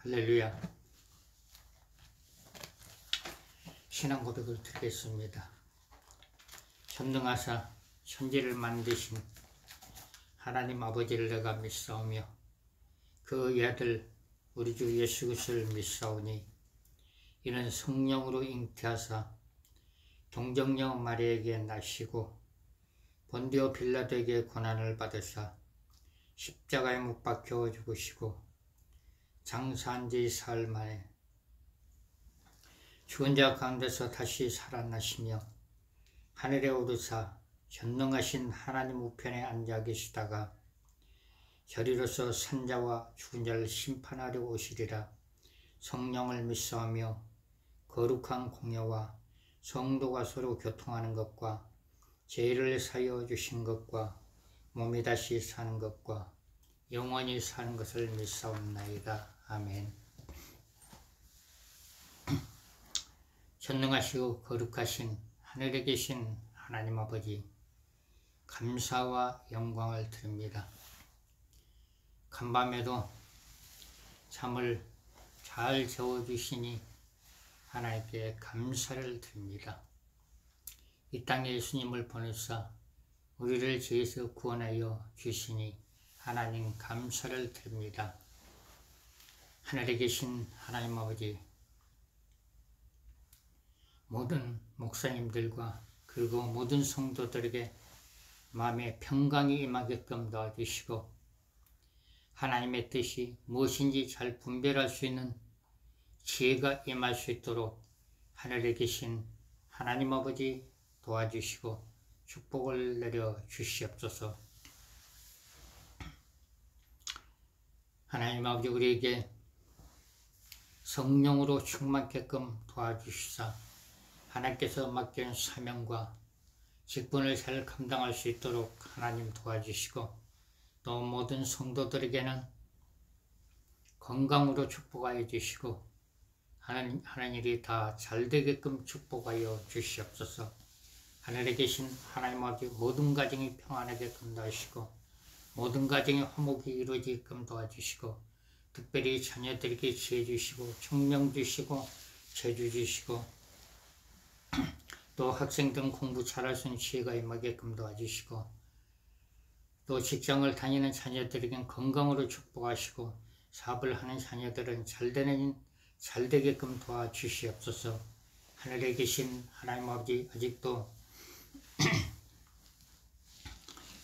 할렐루야. 신앙 고백을 드리겠습니다. 전능하사 천지를 만드신 하나님 아버지를 내가 믿사오며 그 아들 우리 주 예수 그리스도를 믿사오니 이는 성령으로 잉태하사 동정녀 마리아에게 나시고 본디오 빌라도에게 고난을 받으사 십자가에 못 박혀 죽으시고 장사한 지 사흘 만에 죽은 자 가운데서 다시 살아나시며 하늘에 오르사 전능하신 하나님 우편에 앉아 계시다가 저리로서 산자와 죽은 자를 심판하려 오시리라. 성령을 믿사오며 거룩한 공예와 성도가 서로 교통하는 것과 죄를 사여 주신 것과 몸이 다시 사는 것과 영원히 사는 것을 믿사옵나이다. 아멘. 전능하시고 거룩하신 하늘에 계신 하나님 아버지, 감사와 영광을 드립니다. 간밤에도 잠을 잘 재워주시니 하나님께 감사를 드립니다. 이 땅에 예수님을 보내사 우리를 죄에서 구원하여 주시니 하나님 감사를 드립니다. 하늘에 계신 하나님 아버지, 모든 목사님들과 그리고 모든 성도들에게 마음의 평강이 임하게끔 도와주시고 하나님의 뜻이 무엇인지 잘 분별할 수 있는 지혜가 임할 수 있도록 하늘에 계신 하나님 아버지 도와주시고 축복을 내려 주시옵소서. 하나님 아버지, 우리에게 성령으로 충만케끔 도와주시사 하나님께서 맡긴 사명과 직분을 잘 감당할 수 있도록 하나님 도와주시고 또 모든 성도들에게는 건강으로 축복하여 주시고 하는 일이 다 잘되게끔 축복하여 주시옵소서. 하늘에 계신 하나님 아버지, 모든 가정이 평안하게끔 도와주시고 모든 가정의 화목이 이루어지게끔 도와주시고 특별히 자녀들에게 지혜 주시고 총명 주시고 재주 주시고 또 학생들은 공부 잘할 수 있는 지혜가 임하게끔 도와주시고 또 직장을 다니는 자녀들에겐 건강으로 축복하시고 사업을 하는 자녀들은 잘되게끔 도와주시옵소서. 하늘에 계신 하나님 아버지, 아직도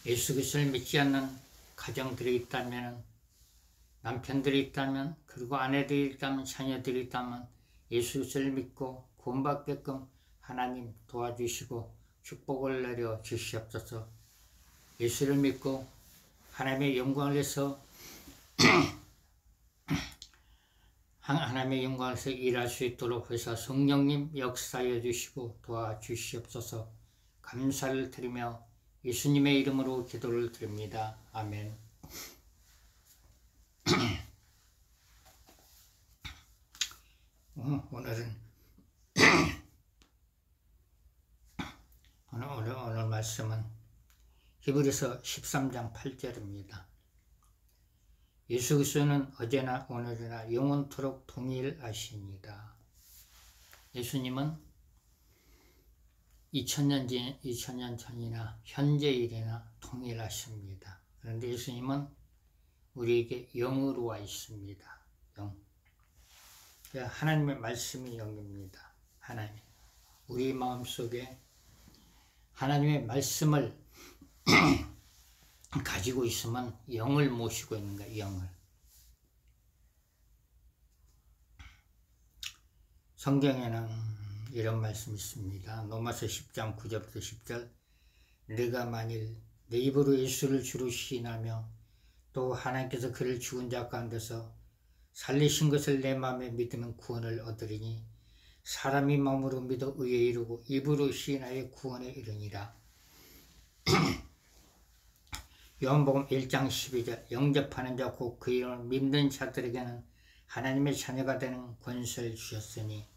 예수 그리스도를 믿지 않는 가정들이 있다면, 남편들이 있다면, 그리고 아내들이 있다면, 자녀들이 있다면 예수 그리스도를 믿고 구원받게끔 하나님 도와주시고 축복을 내려 주시옵소서. 예수를 믿고 하나님의 영광을 위해서 하나님의 영광을 위해서 일할 수 있도록 해서 성령님 역사해 주시고 도와주시옵소서. 감사를 드리며 예수님의 이름으로 기도를 드립니다. 아멘. 오늘 말씀은 히브리서 13장 8절입니다. 예수 그리스도는 어제나 오늘이나 영원토록 동일하시니라. 예수님은 2000년 전이나 현재일이나 동일하십니다. 그런데 예수님은 우리에게 영으로 와 있습니다. 영. 하나님의 말씀이 영입니다. 하나님. 우리 마음속에 하나님의 말씀을 가지고 있으면 영을 모시고 있는 거예요. 영을. 성경에는 이런 말씀이 있습니다. 로마서 10장 9절부터 10절. 내가 만일 내 입으로 예수를 주로 시인하며 또 하나님께서 그를 죽은 자 가운데서 살리신 것을 내 마음에 믿으면 구원을 얻으리니 사람이 마음으로 믿어 의에 이르고 입으로 시인하여 구원에 이르니라. 요한복음 1장 12절. 영접하는 자 곧 그 이름을 믿는 자들에게는 하나님의 자녀가 되는 권세를 주셨으니.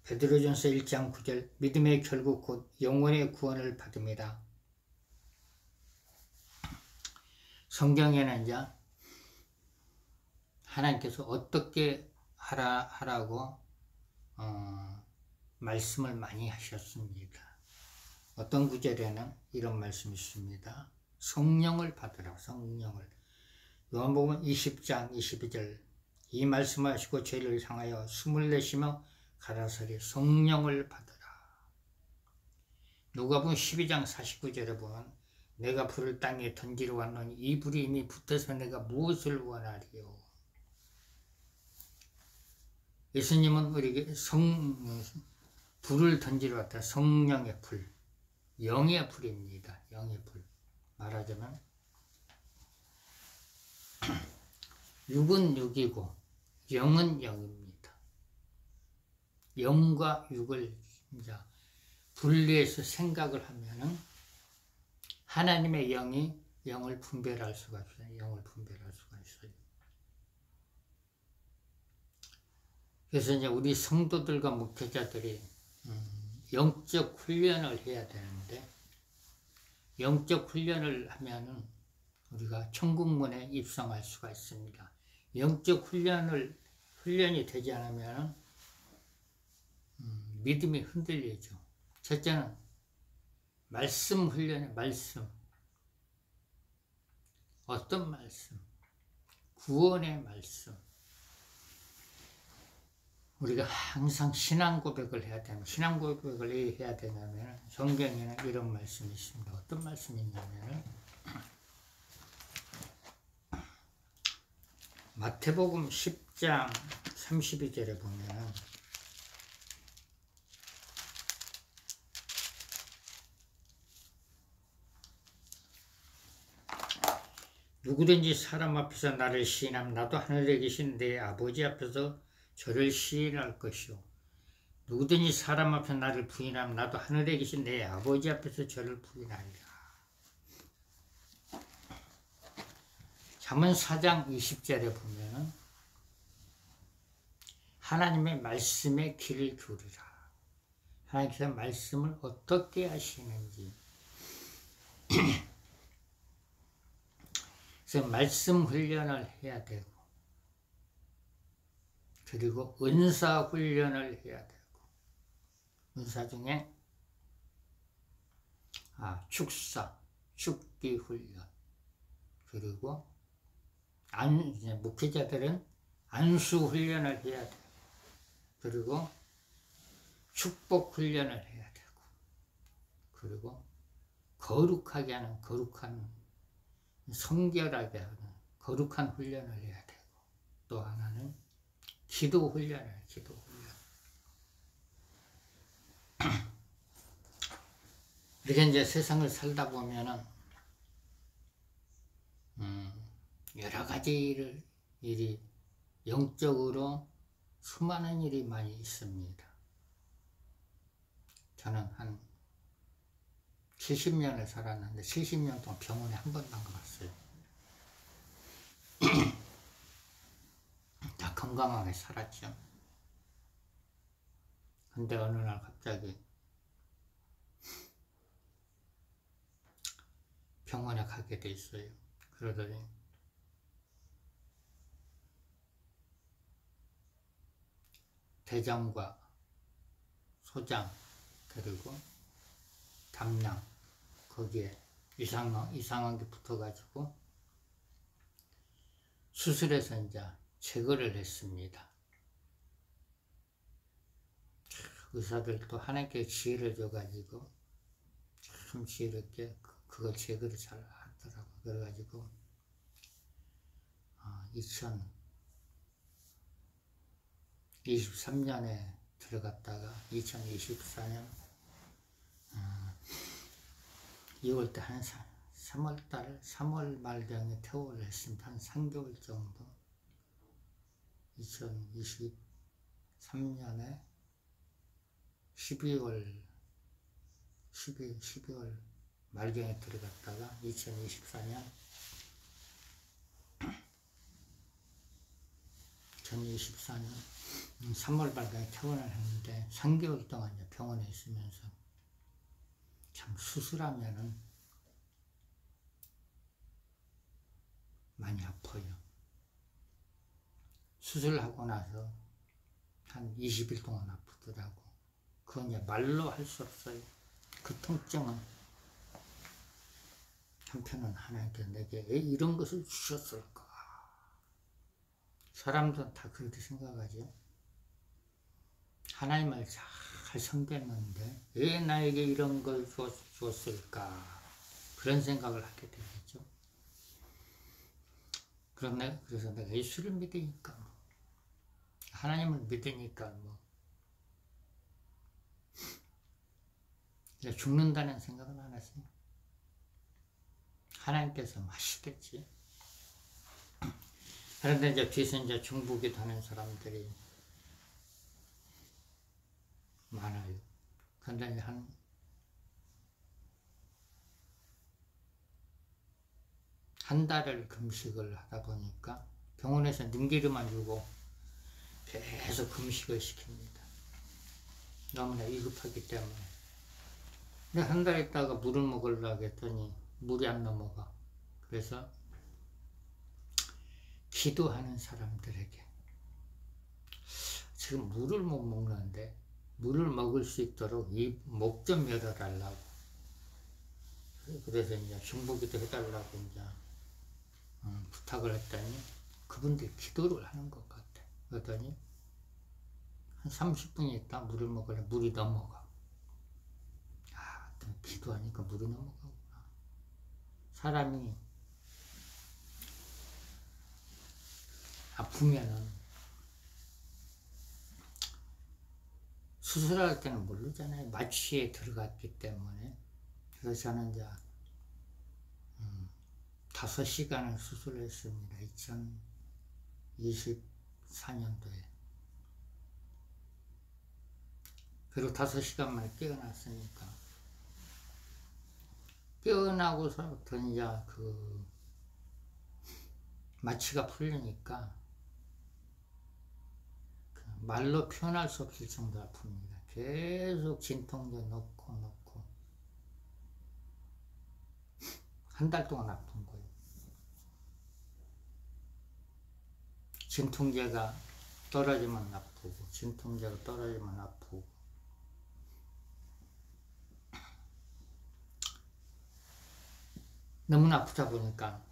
베드로전서 1장 9절. 믿음의 결국 곧 영원의 구원을 받음이라. 성경에는 이제 하나님께서 어떻게 하라고 말씀을 많이 하셨습니다. 어떤 구절에는 이런 말씀이 있습니다. 성령을 받으라. 성령을. 요한복음 20장 22절 이 말씀을 하시고 저희를 향하여 숨을 내쉬며 가라사리 성령을 받으라. 누가복음 12장 49절에 보면 내가 불을 땅에 던지러 왔노니 이 불이 이미 붙어서 내가 무엇을 원하리요. 예수님은 우리에게 불을 던지러 왔다. 성령의 불, 영의 불입니다. 영의 불. 말하자면 육은 육이고 영은 영입니다. 영과 육을 이제 분리해서 생각을 하면은 하나님의 영이 영을 분별할 수가 있어요. 영을 분별할 수가 있어요. 그래서 이제 우리 성도들과 목회자들이 영적 훈련을 해야 되는데, 영적 훈련을 하면은 우리가 천국문에 입성할 수가 있습니다. 영적 훈련이 되지 않으면 믿음이 흔들리죠. 첫째는 말씀 훈련의 말씀. 어떤 말씀? 구원의 말씀. 우리가 항상 신앙 고백을 해야 됩니다. 신앙 고백을 해야 되냐면 성경에는 이런 말씀이 있습니다. 어떤 말씀이 있냐면 마태복음 10장 32절에 보면 누구든지 사람 앞에서 나를 시인하면 나도 하늘에 계신 내 아버지 앞에서 저를 시인할 것이요. 누구든지 사람 앞에 나를 부인하면 나도 하늘에 계신 내 아버지 앞에서 저를 부인하리라. 잠언 4장 20절에 보면 하나님의 말씀에 귀를 기울이라. 하나님께서 말씀을 어떻게 하시는지. 그래서 말씀 훈련을 해야 되고, 그리고 은사 훈련을 해야 되고, 은사 중에 축사, 축기 훈련, 그리고 목회자들은 안수 훈련을 해야 되고, 그리고 축복 훈련을 해야 되고, 그리고 거룩하게 하는 거룩한, 성결하게 하는 거룩한 훈련을 해야 되고, 또 하나는 기도 훈련을, 기도 훈련. 이렇게 이제 세상을 살다 보면은 여러 가지 일이 영적으로 수많은 일이 많이 있습니다. 저는 한 70년을 살았는데 70년 동안 병원에 한 번도 안 가봤어요. 다 건강하게 살았죠. 근데 어느 날 갑자기 병원에 가게 돼 있어요. 그러더니 대장과 소장 그리고 담낭 거기에 이상한 게 붙어가지고 수술해서 이제 제거를 했습니다. 의사들도 하나님께 지혜를 줘가지고 참 지혜롭게 그걸 제거를 잘 하더라고요. 그래가지고 2023년에 들어갔다가 2024년 2월달 한 3월 말경에 퇴원을 했습니다. 한 3개월 정도. 2023년에 12월 말경에 들어갔다가 2024년 3월 말경에 퇴원을 했는데 3개월 동안 병원에 있으면서 참 수술하면은 많이 아파요. 수술하고 나서 한 20일 동안 아프더라고. 그건 이제 말로 할 수 없어요. 그 통증은. 한편은 하나님께 내게 왜 이런 것을 주셨을까? 사람들은 다 그렇게 생각하죠. 하나님을 잘 섬겼는데 왜 나에게 이런 걸 줬을까? 그런 생각을 하게 되겠죠. 그래서 내가 예수를 믿으니까, 하나님을 믿으니까 죽는다는 생각은 안 했어요. 하나님께서 하시겠지. 그런데 이제 뒤에서 이제 중보기도 하는 사람들이 많아요. 그런데 한 달을 금식을 하다 보니까 병원에서 능기름만 주고 계속 금식을 시킵니다. 너무나 위급하기 때문에. 근데 한 달 있다가 물을 먹으려고 했더니 물이 안 넘어가. 그래서 기도하는 사람들에게 지금 물을 못 먹는데 물을 먹을 수 있도록 이 목 좀 열어달라고. 그래서 이제 중보기도 해달라고 이제 부탁을 했더니 그분들이 기도를 하는 것 같아. 그랬더니 한 30분이 있다 물을 먹으려 물이 넘어가. 기도하니까 물이 넘어가구나. 사람이 아프면은 수술할 때는 모르잖아요. 마취에 들어갔기 때문에. 그래서 저는 이제 5시간을 수술했습니다. 2024년도에. 그리고 5시간 만에 깨어났으니까. 깨어나고서부터 이제 그 마취가 풀리니까 말로 표현할 수 없을 정도로 아픕니다. 계속 진통제 넣고 한 달 동안 아픈 거예요. 진통제가 떨어지면 아프고 진통제가 떨어지면 아프고. 너무나 아프다 보니까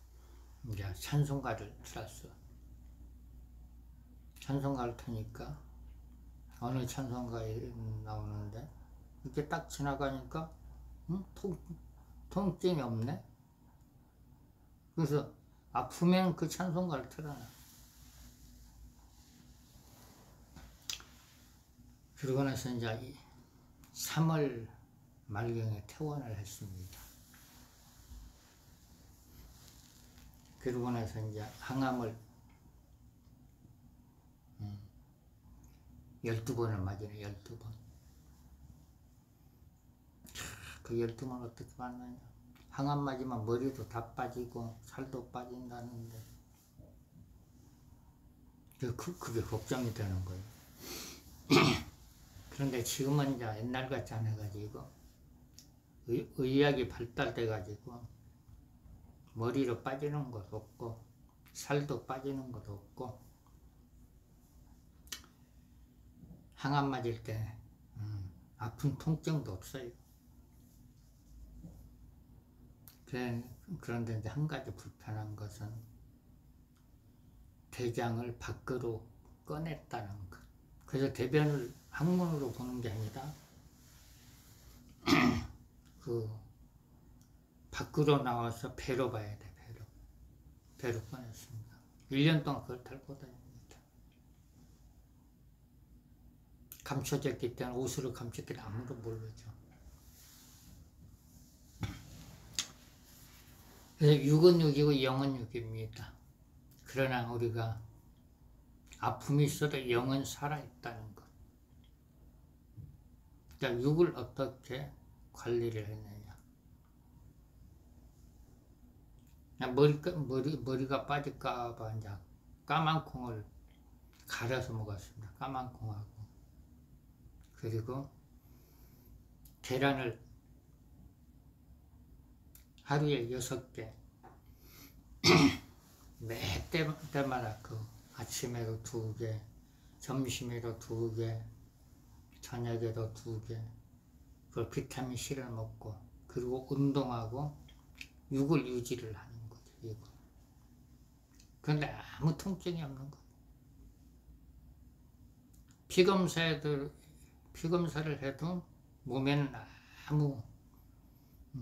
이제 찬송가를 틀었어. 찬송가를 트니까 어느 찬송가에 나오는데 이렇게 딱 지나가니까 통증이 없네. 그래서 아프면 그 찬송가를 틀어놔. 그러고 나서 이제 3월 말경에 퇴원을 했습니다. 그러고 나서 이제 항암을 12번을 맞으네. 12번. 그 12번 어떻게 맞느냐. 항암 맞으면 머리도 다 빠지고 살도 빠진다는데 그게 걱정이 되는 거예요. 그런데 지금은 이제 옛날 같지 않아가지고 의학이 발달돼가지고 머리로 빠지는 것도 없고 살도 빠지는 것도 없고 항암 맞을 때 아픈 통증도 없어요. 그런데 이제 한 가지 불편한 것은 대장을 밖으로 꺼냈다는 것. 그래서 대변을 항문으로 보는 게 아니라 그 밖으로 나와서 배로 봐야 돼. 배로 꺼냈습니다. 1년 동안 그걸 달고 다닙니다. 감춰졌기 때문에 옷으로 감췄기 때문에 아무도 모르죠. 그래서 육은 육이고 영은 육입니다. 그러나 우리가 아픔이 있어도 영은 살아있다는 것. 그러니까 육을 어떻게 관리를 했느냐. 머리가 빠질까봐 이제 까만 콩을 갈아서 먹었습니다. 까만 콩하고. 그리고 계란을 하루에 6개 매 때마다 그 아침에도 2개, 점심에도 2개, 저녁에도 2개, 그 비타민 C를 먹고, 그리고 운동하고 육을 유지를 하는 거죠. 육을. 그런데 아무 통증이 없는 거예요. 피검사를 해도 몸에는 아무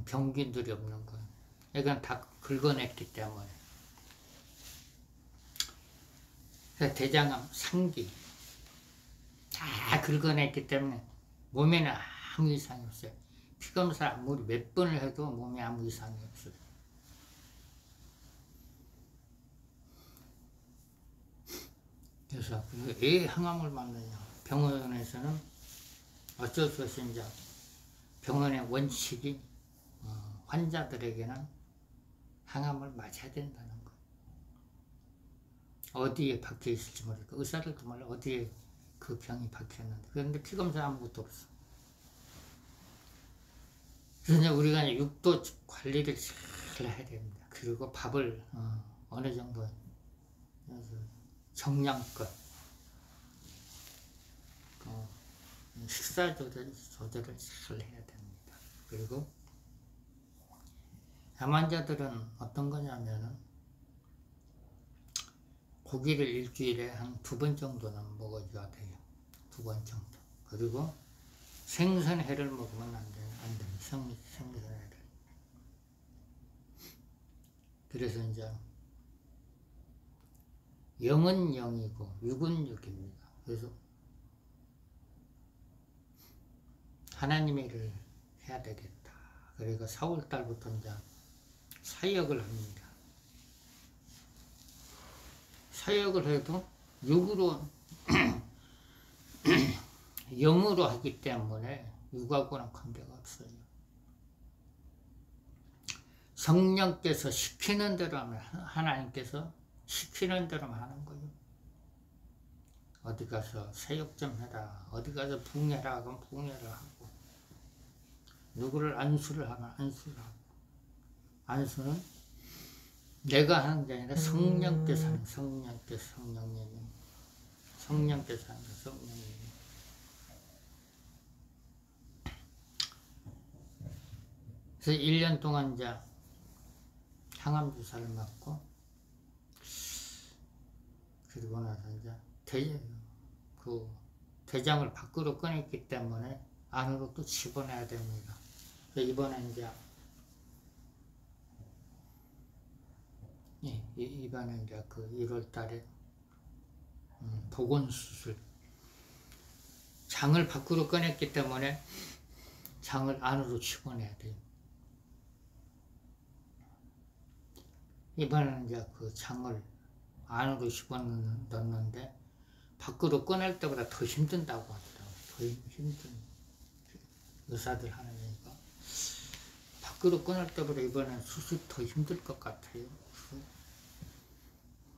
병균들이 없는 거예요. 이건 다 긁어냈기 때문에. 그래서 대장암, 상기 다 긁어냈기 때문에 몸에는 아무 이상이 없어요. 피검사 아무리 몇 번을 해도 몸에 아무 이상이 없어요. 그래서 왜 항암을 맞느냐. 병원에서는 어쩔 수 없이 이제 병원의 원칙이 환자들에게는 항암을 맞아야 된다는 거. 어디에 박혀 있을지 모르겠고 의사들도 몰라 어디에 그 병이 박혔는데. 그런데 피검사 아무것도 없어. 그래서 이제 우리가 육도 관리를 잘 해야 됩니다. 그리고 밥을 어느 정도 정량껏 식사 조절을 잘 해야 됩니다. 그리고 암 환자들은 어떤 거냐면은 고기를 일주일에 한 2번 정도는 먹어줘야 돼요. 2번 정도. 그리고 생선회를 먹으면 안 돼요. 생선회를. 그래서 이제 영은 영이고 육은 육입니다. 그래서 하나님의 일을 해야 되겠다. 그리고 4월달부터 이제 사역을 합니다. 사역을 해도 육으로 영으로 하기 때문에 육하고는 관계가 없어요. 성령께서 시키는 대로 하면 하나님께서 시키는 대로만 하는 거예요. 어디 가서 사역 좀 해라. 어디 가서 붕해라. 그럼 붕해를 하고. 누구를 안수를 하면 안수를 하고. 안수는 내가 하는 게 아니라 성령께서 하는 성령님이. 성령께서 하는 성령님이. 그래서 1년 동안 이제 항암 주사를 맞고, 그리고 나서 이제 대장을 밖으로 꺼냈기 때문에 안으로 또 집어내야 됩니다. 이번에 이제 이번에 이제 그 1월 달에 보건수술, 장을 밖으로 꺼냈기 때문에 장을 안으로 집어내야 돼요. 이번에는 이제 그 장을 안으로 집어넣는데 밖으로 꺼낼 때보다 더 힘든다고 하더라고요. 더 힘든 의사들 하는 얘기가. 밖으로 꺼낼 때보다 이번엔 수술이 더 힘들 것 같아요.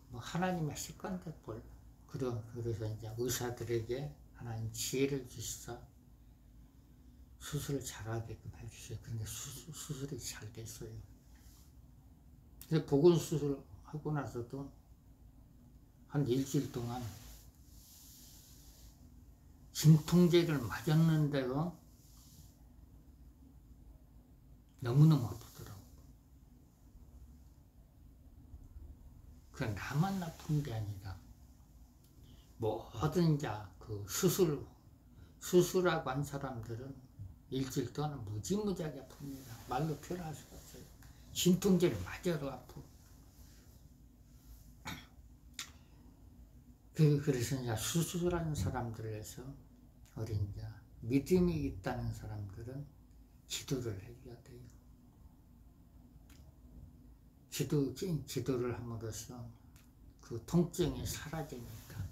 뭐 하나님이 하실 건데 뭘. 그래서 이제 의사들에게 하나님 지혜를 주시사 수술을 잘하게끔 해주세요. 근데 수술이 잘 됐어요. 그래서 보건수술 하고 나서도 한 일주일 동안 진통제를 맞았는데도 너무너무 아프더라고. 그 나만 나쁜 게 아니라 모든 그 수술하고 한 사람들은 일주일 동안 무지무지하게 아픕니다. 말로 표현할 수가 없어요. 진통제를 맞아도 아프고. 그래서 이제 수술하는 사람들에서 우리 이제 믿음이 있다는 사람들은 기도를 해줘야 돼요. 기도를 함으로써 그 통증이 사라지니까.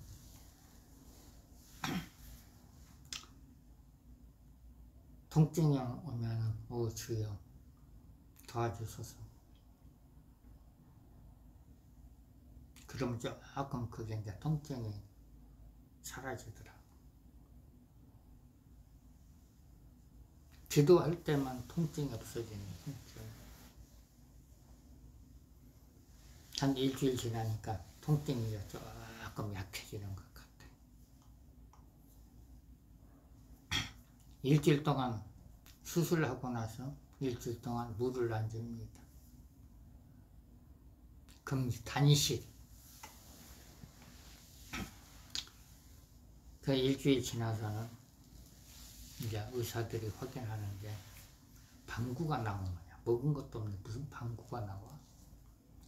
통증이 오면 오 주여 도와주소서. 그러면 조금 그게 이제 통증이 사라지더라. 기도할 때만 통증이 없어지는 거죠. 한 일주일 지나니까 통증이 조금 약해지는 것 같아요. 일주일 동안 수술하고 나서 일주일 동안 물을 안 줍니다. 단식. 그 일주일 지나서는 이제 의사들이 확인하는데 방구가 나오는 거야. 먹은 것도 없는데 무슨 방구가 나와?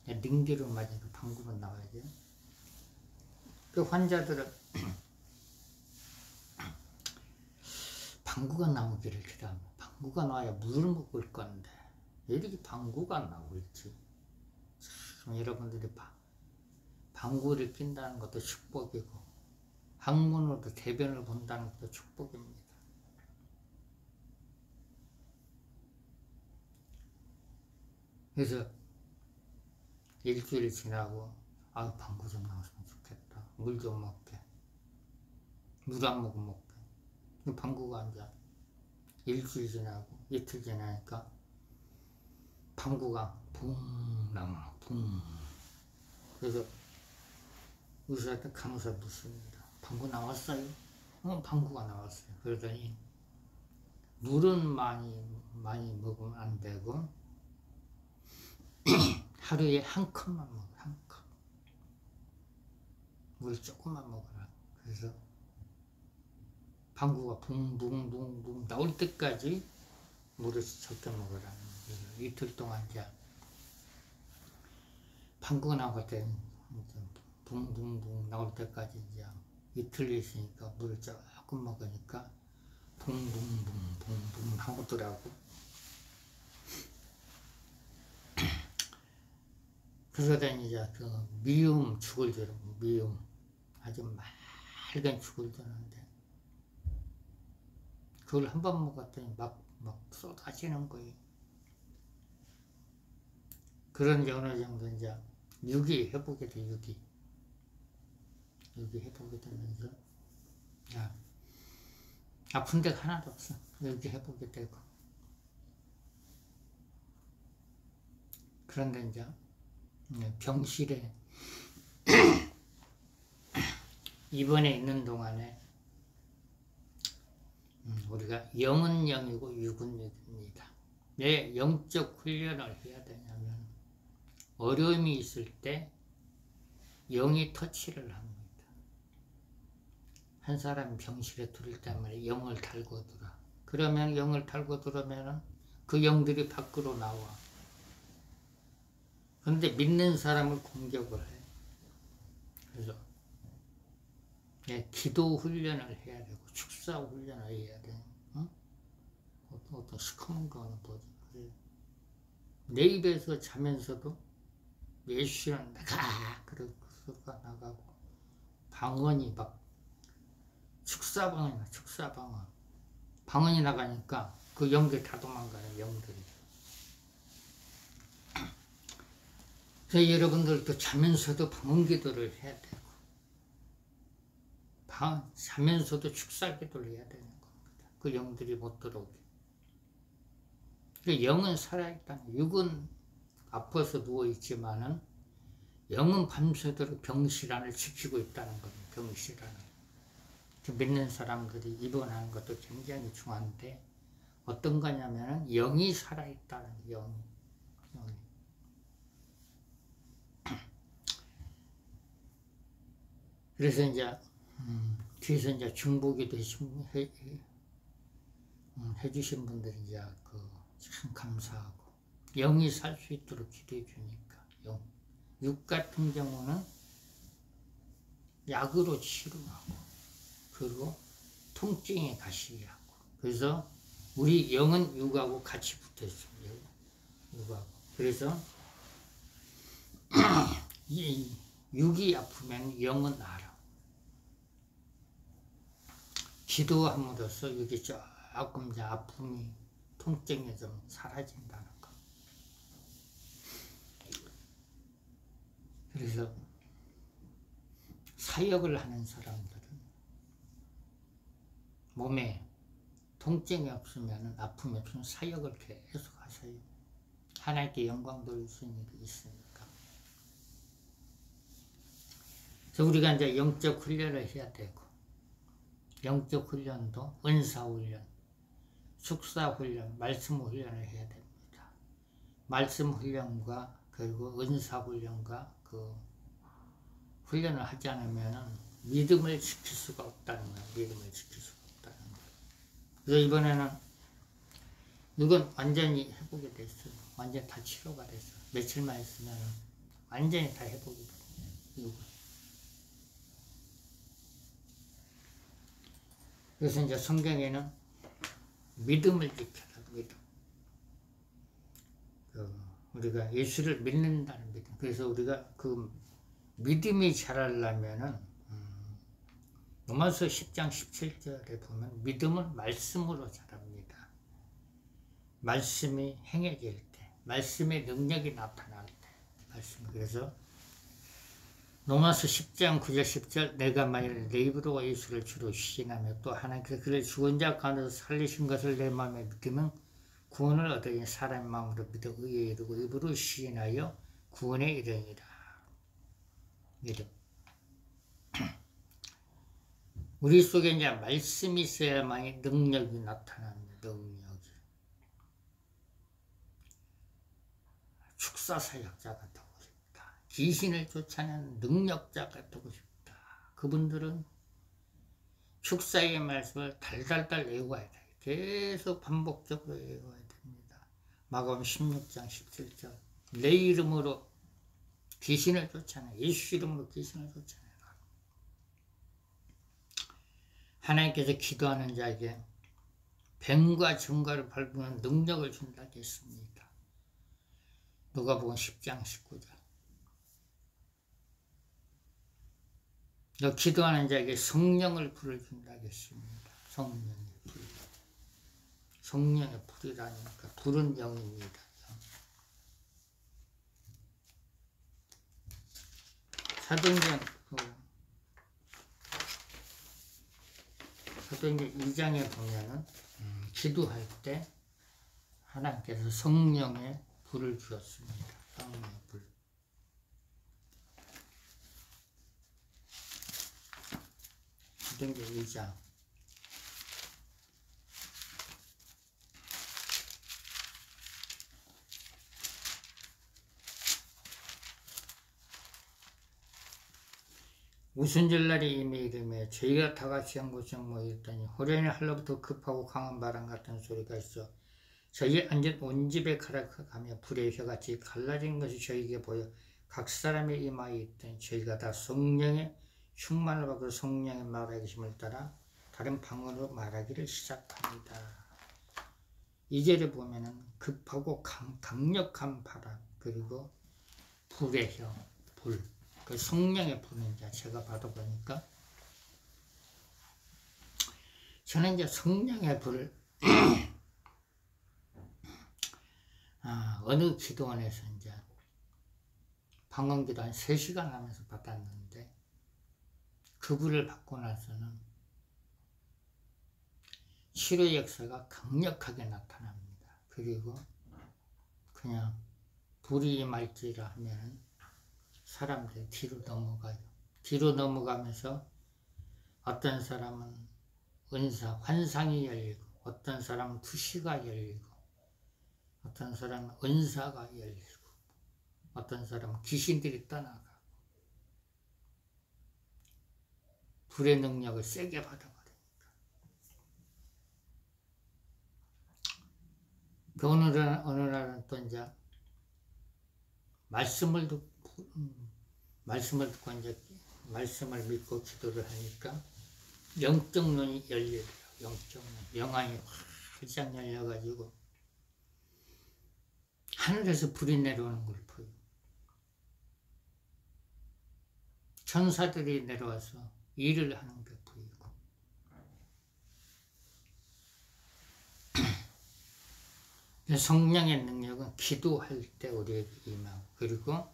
능기를 맞으니까 방구가 나와야죠. 그 환자들은 방구가 나오기를 기대합니다. 방구가 나와야 물을 먹을 건데 왜 이렇게 방구가 나오고 있지? 참 여러분들이 방구를 낀다는 것도 축복이고 항문으로도 대변을 본다는 것도 축복입니다. 그래서 일주일 지나고 방구 좀 나왔으면 좋겠다. 물 좀 먹게. 물 안 먹으면 먹게. 방구가 앉아. 일주일 지나고 이틀 지나니까 방구가 붕 나와. 붕. 그래서 의사한테 간호사 묻습니다. 방구 나왔어요? 방구가 나왔어요. 그러더니 물은 많이 먹으면 안 되고 하루에 한 컵만 먹어. 한 컵. 물 조금만 먹어라. 그래서 방구가 붕붕붕붕 나올 때까지 물을 적게 먹으라는 거예요. 이틀 동안 이제 방구가 나올 때 붕붕붕 나올 때까지 이제 이틀 있으니까 물을 조금 먹으니까 붕붕붕붕붕 나오더라고. 그러더니 이제 그 미음 죽을 주는 미음 아주 맑은 죽을 주는데 그걸 한 번 먹었더니 막 쏟아지는 거예요. 그런 이제 어느 정도 이제 유기 회복이 돼. 유기 회복이 되면서 아픈 데가 하나도 없어. 유기 회복이 되고. 그런데 이제 병실에 입원해 있는 동안에 우리가 영은 영이고 육은 육입니다. 왜 영적 훈련을 해야 되냐면 어려움이 있을 때 영이 터치를 합니다. 한 사람이 병실에 들을 때 말이야 영을 달고 들어. 그러면 영을 달고 들으면 그 영들이 밖으로 나와. 그런데 믿는 사람을 공격을 해. 그래서 기도 훈련을 해야 되고 축사 훈련을 해야 돼. 어? 어떤 시커먼 거는 뭐지? 내 입에서 자면서도 예수는 나가 그러고 소리가 나가고 방언이 막 축사방언 방언이 나가니까 그 영들 다 도망가요. 영들이. 그래서 여러분들도 자면서도 방언 기도를 해야 되고 자면서도 축사 기도를 해야 되는 겁니다. 그 영들이 못 들어오게. 영은 살아있다는, 육은 아파서 누워있지만은 영은 밤새도록 병실 안을 지키고 있다는 겁니다. 병실 안을. 믿는 사람들이 입원하는 것도 굉장히 중요한데 어떤 거냐면은 영이 살아있다는 영이. 그래서 이제 뒤에서 이제 중보기도 해주신 분들이 이제 참 감사하고 영이 살 수 있도록 기도해 주니까 육 같은 경우는 약으로 치료하고 그리고 통증에 가시하고 그래서 우리 영은 육하고 같이 붙어 있습니다. 육하고 그래서 이 육이 아프면 영은 알아. 기도함으로써 육이 조금 이제 아픔이 통증이 좀 사라진다는 거. 그래서 사역을 하는 사람들은 몸에 통증이 없으면 아픔이 없으면 사역을 계속 하세요. 하나님께 영광 돌릴 수 있으니까. 그래서 우리가 이제 영적 훈련을 해야 되고, 영적 훈련도 은사 훈련, 축사 훈련, 말씀 훈련을 해야 됩니다. 말씀 훈련과 그리고 은사 훈련과 그 훈련을 하지 않으면 믿음을 지킬 수가 없다는 거예요. 믿음을 지킬 수가 없다는 거예요. 그래서 이번에는 이건 완전히 회복이 됐어요. 완전히 다 치료가 됐어요. 며칠만 있으면 완전히 다 회복이 됐어요. 그래서 이제 성경에는 믿음을 지켜라, 믿음. 우리가 예수를 믿는다는 믿음. 그래서 우리가 그 믿음이 자라려면은, 로마서 10장 17절에 보면 믿음은 말씀으로 자랍니다. 말씀이 행해질 때, 말씀의 능력이 나타날 때, 말씀. 그래서 로마서 10장 9절 10절 내가 만일 내 입으로 예수를 주로 시인하며 또 하나님께서 그를 죽은 자 가운데서 살리신 것을 내 마음에 믿으면 구원을 얻으니 사람의 마음으로 믿어 의에 이르고 입으로 시인하여 구원에 이르니라. 믿음. 우리 속에 이제 말씀이 있어야만이 능력이 나타납니다. 능력이. 축사사역자가 되고 싶다. 귀신을 쫓아내는 능력자가 되고 싶다. 그분들은 축사의 말씀을 달달달 외워야 돼. 계속 반복적으로 외워야 됩니다. 마가복음 16장 17절 내 이름으로 귀신을 쫓아내. 예수 이름으로 귀신을 쫓아내라. 하나님께서 기도하는 자에게 뱀과 정갈을 밟는 능력을 준다고 했습니다. 누가복음 10장 19절 너 기도하는 자에게 성령을 불을 준다고 했습니다. 성령의 불. 성령의 불이라니까 불은 영입니다. 사도행전 2장에 보면은 기도할 때 하나님께서 성령의 불을 주었습니다. 성령의 불. 사도행전 2장 우순절날이 이미 이르며 저희가 다같이 한 곳에 모였더니 호련히 하늘로부터 급하고 강한 바람 같은 소리가 있어 저희 앉은 온 집에 가득하며 불의 혀같이 갈라진 것이 저희에게 보여 각 사람의 이마에 있더니 저희가 다 성령의 충만을 받고 성령의 말하기 힘을 따라 다른 방언으로 말하기를 시작합니다. 2절에 보면은 급하고 강력한 바람 그리고 불의 혀, 불. 그 성령의 불은 이제 제가 받아보니까 저는 이제 성령의 불을 어느 기도원에서 이제 방언기도 한 3시간 하면서 받았는데 그 불을 받고 나서는 치료 역사가 강력하게 나타납니다. 그리고 그냥 불이 임할지라 하면 사람들이 뒤로 넘어가요. 뒤로 넘어가면서 어떤 사람은 은사, 환상이 열리고 어떤 사람은 투시가 열리고 어떤 사람은 은사가 열리고 어떤 사람은 귀신들이 떠나가고 불의 능력을 세게 받아버립니다. 그 어느 날은 또 이제 말씀을 듣고 이제 말씀을 믿고 기도를 하니까 영적 눈이 열리더라고요. 영적 눈, 영안이 활짝 열려가지고 하늘에서 불이 내려오는 걸 보여. 천사들이 내려와서 일을 하는 게 보이고 성령의 능력은 기도할 때 우리에게 임하고 그리고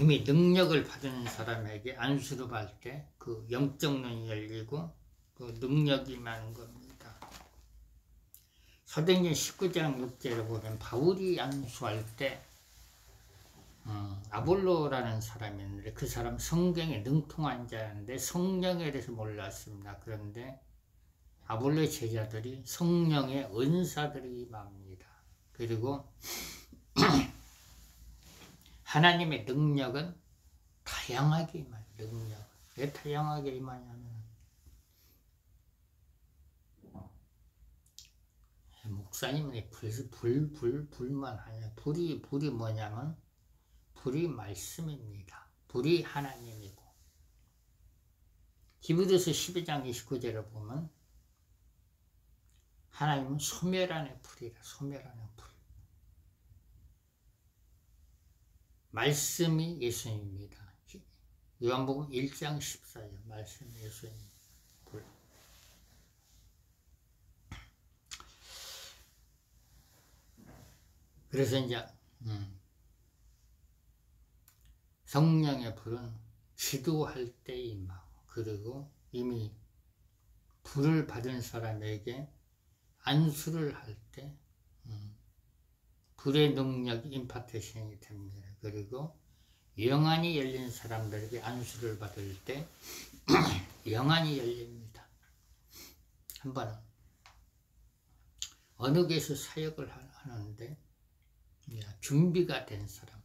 이미 능력을 받은 사람에게 안수를 받을 때 그 영적 눈이 열리고 그 능력이 임하는 겁니다. 사도행전 19장 6절에 보면 바울이 안수할 때 아볼로라는 사람이 있는데 그 사람 성경에 능통한 자였는데 성령에 대해서 몰랐습니다. 그런데 아볼로의 제자들이 성령의 은사들이 임합니다. 그리고 하나님의 능력은 다양하게 임해요. 능력. 왜 다양하게 임하냐면 목사님은 불만 하냐. 불이 뭐냐면 불이 말씀입니다. 불이 하나님이고 히브리서 12장 29절을 보면 하나님은 소멸하는 불이라. 소멸하는 불. 말씀이 예수님입니다. 요한복음 1장 14절 말씀이 예수님 불. 그래서 이제 성령의 불은 기도할 때 임하고 그리고 이미 불을 받은 사람에게 안수를 할 때 불의 능력이 임파테이션이 됩니다. 그리고 영안이 열린 사람들에게 안수를 받을 때 영안이 열립니다. 한 번은 어느 교회에서 사역을 하는데 준비가 된 사람,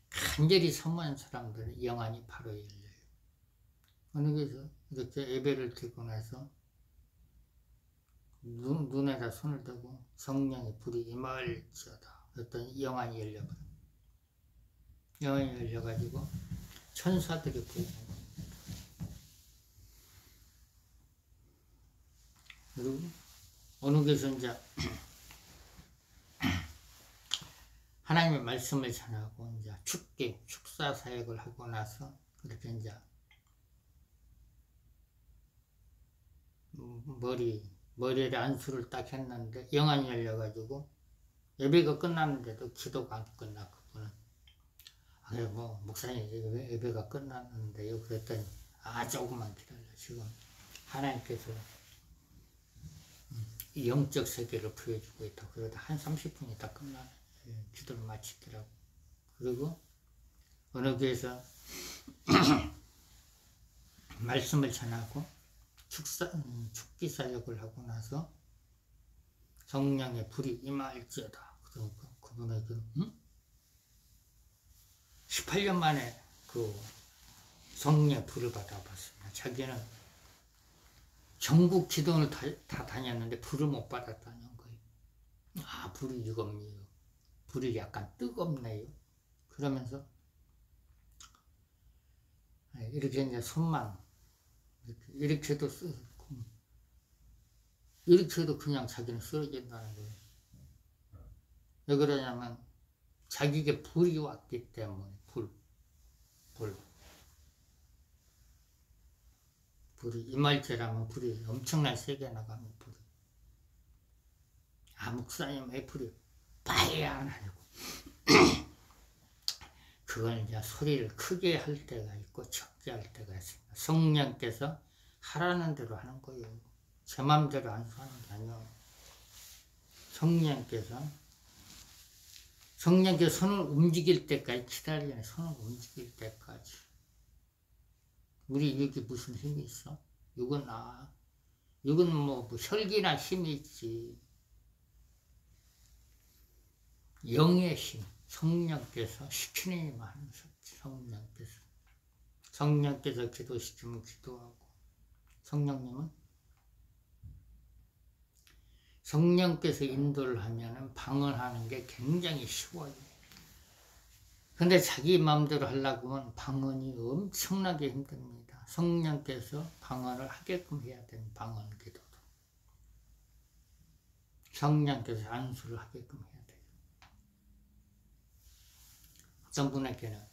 간절히 사모한 사람들은 영안이 바로 열려요. 어느 교회에서 이렇게 예배를 드리고 나서 눈에다 손을 대고 성령의 불이 임할지어다. 그랬더니 영안이 열려버려. 영안이 열려가지고 천사들이 보이는 겁니다. 그리고 어느 교회에서 이제 하나님의 말씀을 전하고 이제 축사 사역을 하고 나서 그렇게 이제 머리에 안수를 딱 했는데 영안이 열려가지고 예배가 끝났는데도 기도가 안 끝나. 그분은 목사님 예배가 끝났는데요. 그랬더니 조금만 기다려. 지금 하나님께서 영적 세계를 보여주고 있다. 그러다 한 30분이 다 끝나네. 기도를 마치더라고. 그리고 어느 교회에서 말씀을 전하고 축기 사역을 하고 나서 성령의 불이 임할지어다. 그러니까 그분에게 18년 만에 그 성령의 불을 받아봤습니다. 자기는 전국 기도원을 다 다녔는데 불을 못 받았다는 거예요. 불이 이겁니다. 불이 약간 뜨겁네요. 그러면서 이렇게 이제 손만 이렇게 해도 이렇게 해도 그냥 자기는 쓰러진다는 거예요. 왜 그러냐면 자기에게 불이 왔기 때문에. 불이 임할지라면 불이 엄청나게 세게 나가면 불이. 목사님 왜 불이 빠야 안 하냐고. 그건 이제 소리를 크게 할 때가 있고 적게 할 때가 있습니다. 성령께서 하라는 대로 하는 거예요. 제 마음대로 안수하는 게 아니에요. 성령께서 손을 움직일 때까지 기다리는. 손을 움직일 때까지. 우리 여기 무슨 힘이 있어? 이건 뭐 혈기나 힘이 있지. 영의 힘. 성령께서 시키는 힘을 하는 성령께서 기도시키면 기도하고. 성령께서 인도를 하면 방언하는 게 굉장히 쉬워요. 근데 자기 마음대로 하려고 하면 방언이 엄청나게 힘듭니다. 성령께서 방언을 하게끔 해야 되는 방언 기도도. 성령께서 안수를 하게끔 해야 돼요. 어떤 분에게는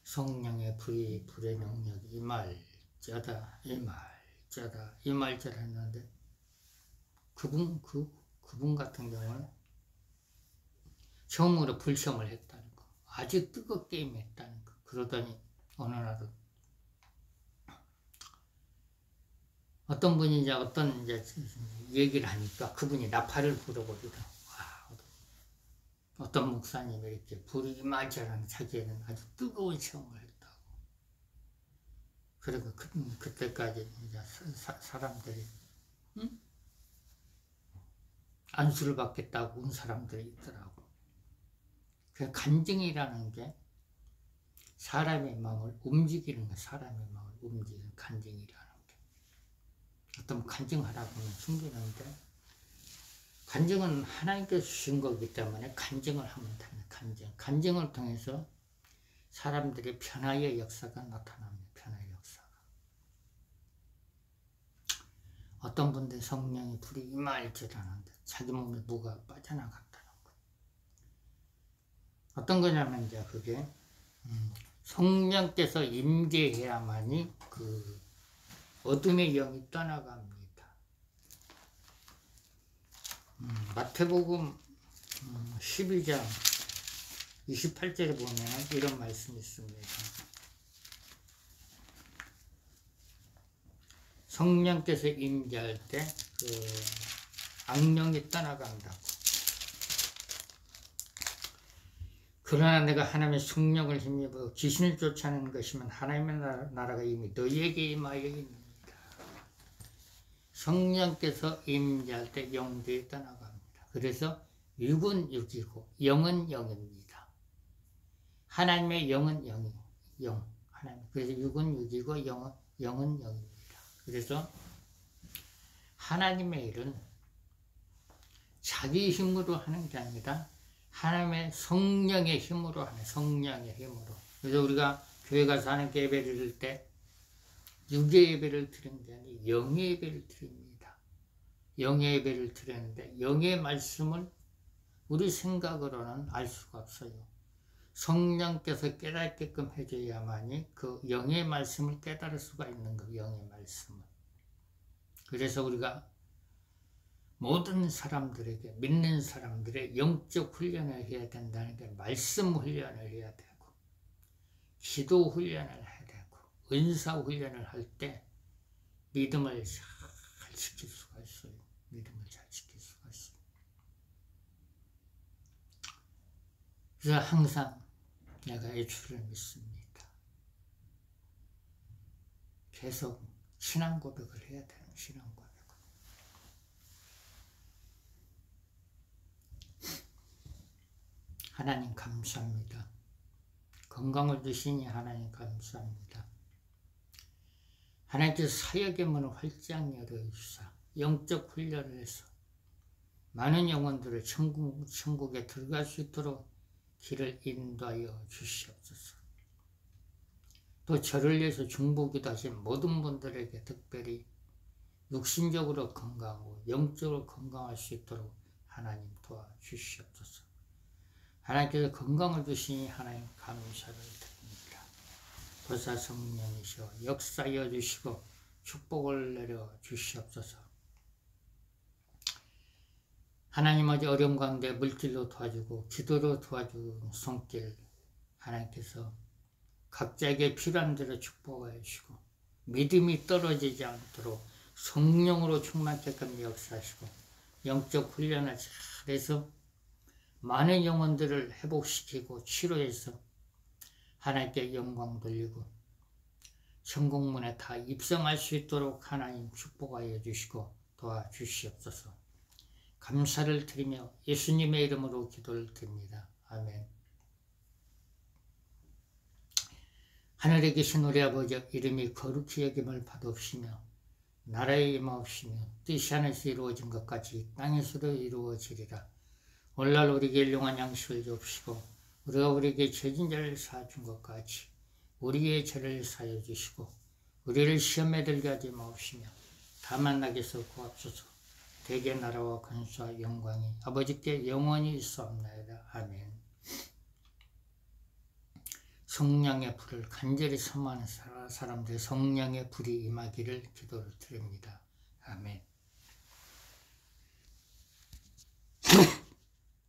성령의 불의 능력이 임할지어다 했는데 그분 같은 경우는 처음으로 불시험을 했다는 거. 아주 뜨겁게 임했다는 거. 그러더니 어느 날은 어떤 분이 이제 얘기를 하니까 그분이 나팔을 불어버리더라고. 어떤 목사님이 이렇게 불이 임하지 않은 자기에는 아주 뜨거운 체험을 했다고. 그리고 그때까지 이제 사람들이 안수를 받겠다고 온 사람들이 있더라고. 그 간증이라는 게 사람의 마음을 움직이는 거, 사람의 마음을 움직이는 간증이라는 게. 어떤 간증하라고 하면 숨기는데, 간증은 하나님께서 주신 거기 때문에 간증을 하면 됩니다. 간증을 통해서 사람들의 변화의 역사가 나타납니다. 변화의 역사가. 어떤 분들 성령의 불이 임할지도 않은데 자기 몸에 뭐가 빠져나갔다는 거. 어떤 거냐면 이제 그게 성령께서 임재해야만이 그 어둠의 영이 떠나갑니다. 마태복음 12장 28절에 보면 이런 말씀이 있습니다. 성령께서 임재할 때 그 악령이 떠나간다고. 그러나 내가 하나님의 성령을 힘입어 귀신을 쫓아내는 것이면 하나님의 나라가 이미 너희에게 임하여 있느니라. 성령께서 임재할 때 영들이 떠나갑니다. 그래서 육은 육이고 영은 영입니다. 하나님의 영은 영이 영. 하나님. 그래서 육은 육이고 영은 영입니다. 그래서 하나님의 일은 자기 힘으로 하는 게 아니라 하나님의 성령의 힘으로 하는, 성령의 힘으로. 그래서 우리가 교회 가서 하나님께 예배를 드릴 때 육의 예배를 드리는 게 아니라 영의 예배를 드립니다. 영의 예배를 드리는데 영의 말씀을 우리 생각으로는 알 수가 없어요. 성령께서 깨닫게끔 해줘야만이 그 영의 말씀을 깨달을 수가 있는 거예요. 영의 말씀을. 그래서 우리가 모든 사람들에게, 믿는 사람들의 영적 훈련을 해야 된다는 게 말씀 훈련을 해야 되고, 기도 훈련을 해야 되고, 은사 훈련을 할 때 믿음을 잘 지킬 수가 있어요. 믿음을 잘 지킬 수가 있어요. 그래서 항상 내가 예수를 믿습니다. 계속 신앙 고백을 해야 돼요. 신앙 고백을. 하나님 감사합니다. 건강을 주시니 하나님 감사합니다. 하나님께서 사역의 문을 활짝 열어주사 영적 훈련을 해서 많은 영혼들을 천국에 들어갈 수 있도록 길을 인도하여 주시옵소서. 또 저를 위해서 중보기도 하신 모든 분들에게 특별히 육신적으로 건강하고 영적으로 건강할 수 있도록 하나님 도와주시옵소서. 하나님께서 건강을 주시니 하나님 감사를 드립니다. 보사 성령이시여 역사여 주시고 축복을 내려 주시옵소서. 하나님 아버지 어려움 가운데 물질로 도와주고 기도로 도와주는 손길 하나님께서 각자에게 필요한 대로 축복하여 주시고 믿음이 떨어지지 않도록 성령으로 충만케끔 역사하시고 영적 훈련을 잘해서 많은 영혼들을 회복시키고 치료해서 하나님께 영광 돌리고 천국문에 다 입성할 수 있도록 하나님 축복하여 주시고 도와주시옵소서. 감사를 드리며 예수님의 이름으로 기도를 드립니다. 아멘. 하늘에 계신 우리 아버지 이름이 거룩히 여김을 받으시며 나라에 임하옵시며 뜻이 하늘에서 이루어진 것 같이 땅에서도 이루어지리라. 오늘날 우리에게 일용할 양식을 주옵시고 우리가 우리에게 죄진 자를 사준 것 같이 우리의 죄를 사여 주시고 우리를 시험에 들게 하지 마옵시며 다만 악에서 구하옵소서. 대개 나라와 권수와 영광이 아버지께 영원히 있사옵나이다. 아멘. 성령의 불을 간절히 사모하는 사람들 성령의 불이 임하기를 기도를 드립니다. 아멘.